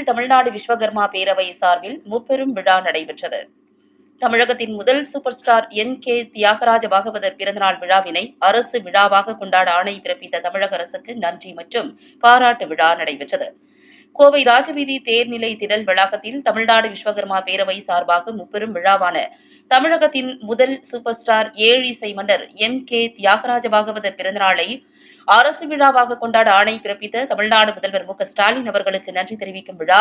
கோவையில் தமிழ்நாடு விஸ்வகர்மா பேரவை சார்பில் முப்பெரும் விழா நடைபெற்றது. தமிழகத்தின் முதல் super star N.K. Thyagaraja Bhagavathar பிறந்தநாள் விழாவினை அரசு விழாவாக கொண்டாட ஆணை பிறப்பித்த தமிழக அரசுக்கு நன்றி மற்றும் பாராட்டு விழா நடைபெற்றது. கோவை ராஜவீதி தேர்நிலை திடல் வளாகத்தில் தமிழ்நாடு விஸ்வகர்மா பேரவை சார்பாக முப்பெரும் விழாவான தமிழகத்தின் முதல் சூப்பர் ஸ்டார் ஏழிசை மன்னர் N.K. தியாகராஜ பாகவதர் பிறந்தநாளை அரசு விழாவாக கொண்டாட ஆணை பிறப்பித்த தமிழ்நாடு முதல்வர் மு.க. ஸ்டாலின் அவர்களுக்கு நன்றி தெரிவிக்கும் விழா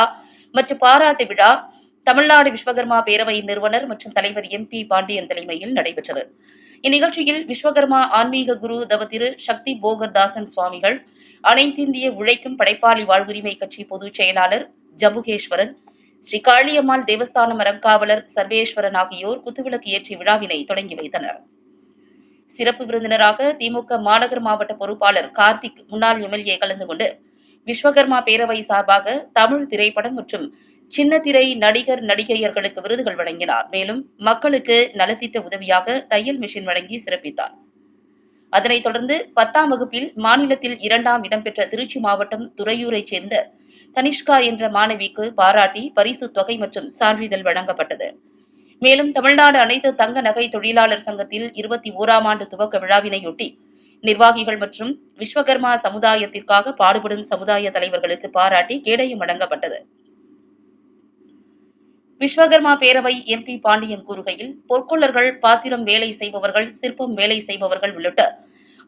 மற்றும் பாராட்டு விழா தமிழ்நாடு விஸ்வகர்மா பேரவையின் நிறுவனர் மற்றும் தலைவர் MP பாண்டியன் தலைமையில் நடைபெற்றது. இந்நிகழ்ச்சியில் விஸ்வகர்மா ஆன்மீக குரு தவத்திரு சக்தி போகர்தாசன் சுவாமிகள், அனைத்திந்திய உழைக்கும் படைப்பாளி வாழ்வுரிமை கட்சி பொதுச் செயலாளர் ஜம்புகேஸ்வரன், ஸ்ரீ காளியம்மாள் தேவஸ்தானம் அறங்காவலர் சர்வேஸ்வரன் ஆகியோர் குத்துவிளக்கு ஏற்றி விழாவினை தொடங்கி வைத்தனர். சிறப்பு விருந்தினராக திமுக மாநகர் மாவட்ட பொறுப்பாளர் கார்த்திக், முன்னாள் MLA கலந்து கொண்டு விஸ்வகர்மா பேரவை சார்பாக தமிழ் திரைப்படம் மற்றும் சின்னத்திரை நடிகர் நடிகையர்களுக்கு விருதுகள் வழங்கினார். மேலும் மக்களுக்கு நலத்திட்ட உதவியாக தையல் மிஷின் வழங்கி சிறப்பித்தார். அதனைத் தொடர்ந்து 10ஆம் வகுப்பில் மாநிலத்தில் 2ஆம் இடம் பெற்ற திருச்சி மாவட்டம் துறையூரைச் சேர்ந்த தனிஷ்கா என்ற மாணவிக்கு பாராட்டி பரிசு தொகை மற்றும் சான்றிதழ் வழங்கப்பட்டது. மேலும் தமிழ்நாடு அனைத்து தங்க நகை தொழிலாளர் சங்கத்தில் 21ஆம் ஆண்டு துவக்க விழாவினையொட்டி நிர்வாகிகள் மற்றும் விஸ்வகர்மா சமுதாயத்திற்காக பாடுபடும் சமுதாய தலைவர்களுக்கு பாராட்டி கேடயம் வழங்கப்பட்டது. விஸ்வகர்மா பேரவை MP பாண்டியன் கூறுகையில், பொற்கொள்ளர்கள், பாத்திரம் வேலை செய்பவர்கள், சிற்பம் வேலை செய்பவர்கள் உள்ளிட்ட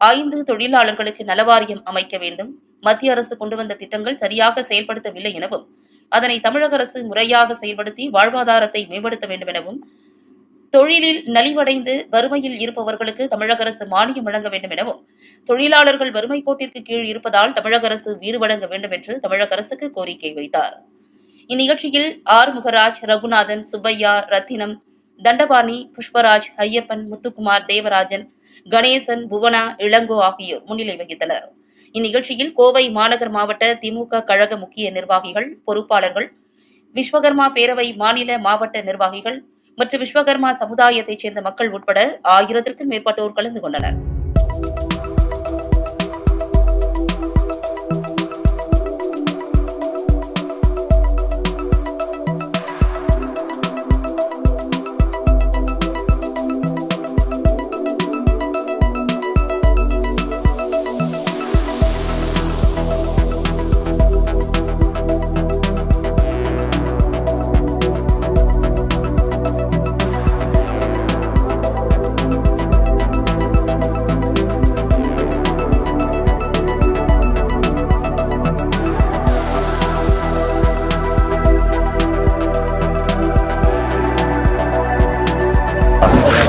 5 தொழிலாளர்களுக்கு நலவாரியம் அமைக்க வேண்டும். மத்திய அரசு கொண்டு வந்த திட்டங்கள் சரியாக செயல்படுத்தவில்லை எனவும், அதனை தமிழக அரசு முறையாக செயல்படுத்தி வாழ்வாதாரத்தை மேம்படுத்த வேண்டும் எனவும், தொழிலில் நலிவடைந்து வறுமையில் இருப்பவர்களுக்கு தமிழக அரசு மானியம் வழங்க வேண்டும் எனவும், தொழிலாளர்கள் வறுமை கோட்டிற்கு கீழ் இருப்பதால் தமிழக அரசு வீடு வழங்க வேண்டும் என்று தமிழக அரசுக்கு கோரிக்கை வைத்தார். இந்நிகழ்ச்சியில் ஆறுமுகராஜ், ரகுநாதன், சுப்பையா, ரத்தினம், தண்டபாணி, புஷ்பராஜ், ஐயப்பன், முத்துக்குமார், தேவராஜன், கணேசன், புவனா, இளங்கோ ஆகியோர் முன்னிலை வகித்தனர். இந்நிகழ்ச்சியில் கோவை மாநகர் மாவட்ட திமுக கழக முக்கிய நிர்வாகிகள், பொறுப்பாளர்கள், விஸ்வகர்மா பேரவை மாநில மாவட்ட நிர்வாகிகள் மற்றும் விஸ்வகர்மா சமுதாயத்தைச் சேர்ந்த மக்கள் உட்பட 1000க்கும் மேற்பட்டோர் கலந்து கொண்டனர்.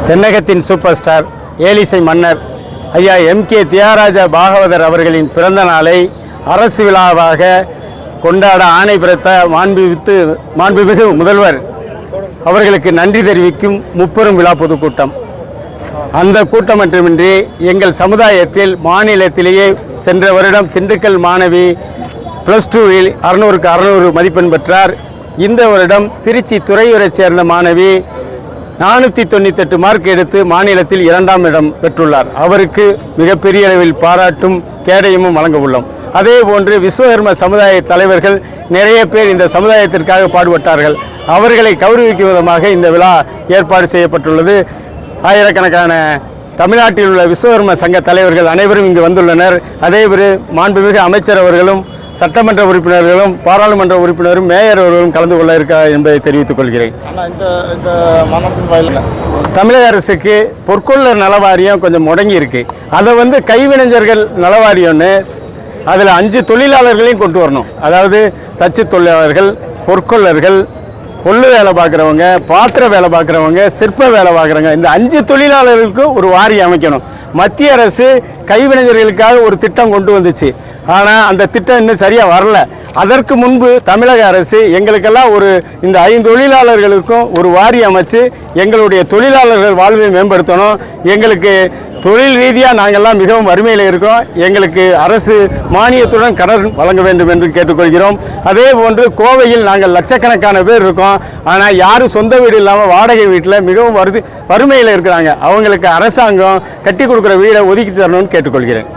தென்னகத்தின் சூப்பர் ஸ்டார் ஏழிசை மன்னர் ஐயா M.K. தியாகராஜ பாகவதர் அவர்களின் பிறந்த நாளை அரசு விழாவாக கொண்டாட ஆணை பிறத்த மாண்புமிகு முதல்வர் அவர்களுக்கு நன்றி தெரிவிக்கும் முப்பெரும் விழா பொதுக்கூட்டம். அந்த கூட்டம் மட்டுமின்றி எங்கள் சமுதாயத்தில் மாநிலத்திலேயே சென்ற வருடம் திண்டுக்கல் மாணவி +2ல் 600க்கு 600 மதிப்பெண் பெற்றார். இந்த வருடம் திருச்சி துறையூரைச் சேர்ந்த மாணவி 498 மார்க் எடுத்து மாநிலத்தில் 2ஆம் இடம் பெற்றுள்ளார். அவருக்கு மிகப்பெரிய அளவில் பாராட்டும் கேடயமும் வழங்க உள்ளோம். அதே போன்று விஸ்வகர்ம சமுதாய தலைவர்கள் நிறைய பேர் இந்த சமுதாயத்திற்காக பாடுபட்டார்கள். அவர்களை கௌரவிக்கும் விதமாக இந்த விழா ஏற்பாடு செய்யப்பட்டுள்ளது. ஆயிரக்கணக்கான தமிழ்நாட்டில் உள்ள விஸ்வகர்ம சங்க தலைவர்கள் அனைவரும் இங்கு வந்துள்ளனர். அதேபோல் மாண்புமிகு அமைச்சர் அவர்களும், சட்டமன்ற உறுப்பினர்களும், பாராளுமன்ற உறுப்பினரும், மேயர் அவர்களும் கலந்து கொள்ள இருக்கிறார் என்பதை தெரிவித்துக் கொள்கிறேன். தமிழக அரசுக்கு பொற்கொள்ளர் நலவாரியம் கொஞ்சம் முடங்கி இருக்கு. அதை கைவினைஞர்கள் நலவாரியம்னு அதில் 5 தொழிலாளர்களையும் கொண்டு வரணும். அதாவது தச்சு தொழிலாளர்கள், பொற்கொள்ளர்கள், கொள்ளு வேலை பார்க்குறவங்க, பாத்திர வேலை பார்க்குறவங்க, சிற்ப வேலை பார்க்குறவங்க, இந்த 5 தொழிலாளர்களுக்கு ஒரு வாரியம் அமைக்கணும். மத்திய அரசு கைவினைஞர்களுக்காக ஒரு திட்டம் கொண்டு வந்துச்சு. ஆனால் அந்த திட்டம் இன்னும் சரியாக வரல. அதற்கு முன்பு தமிழக அரசு எங்களுக்கெல்லாம் இந்த 5 தொழிலாளர்களுக்கும் ஒரு வாரியம் அமைச்சு எங்களுடைய தொழிலாளர்கள் வாழ்வை மேம்படுத்தணும். எங்களுக்கு தொழில் ரீதியாக நாங்கள்லாம் மிகவும் வறுமையில் இருக்கோம். எங்களுக்கு அரசு மானியத்துடன் கடன் வழங்க வேண்டும் என்று கேட்டுக்கொள்கிறோம். அதே போன்று கோவையில் நாங்கள் லட்சக்கணக்கான பேர் இருக்கோம். ஆனால் யாரும் சொந்த வீடு இல்லாமல் வாடகை வீட்டில் மிகவும் வறுமையில் இருக்கிறாங்க. அவங்களுக்கு அரசாங்கம் கட்டி கொடுக்குற வீடை ஒதுக்கி தரணும்னு கேட்டுக்கொள்கிறேன்.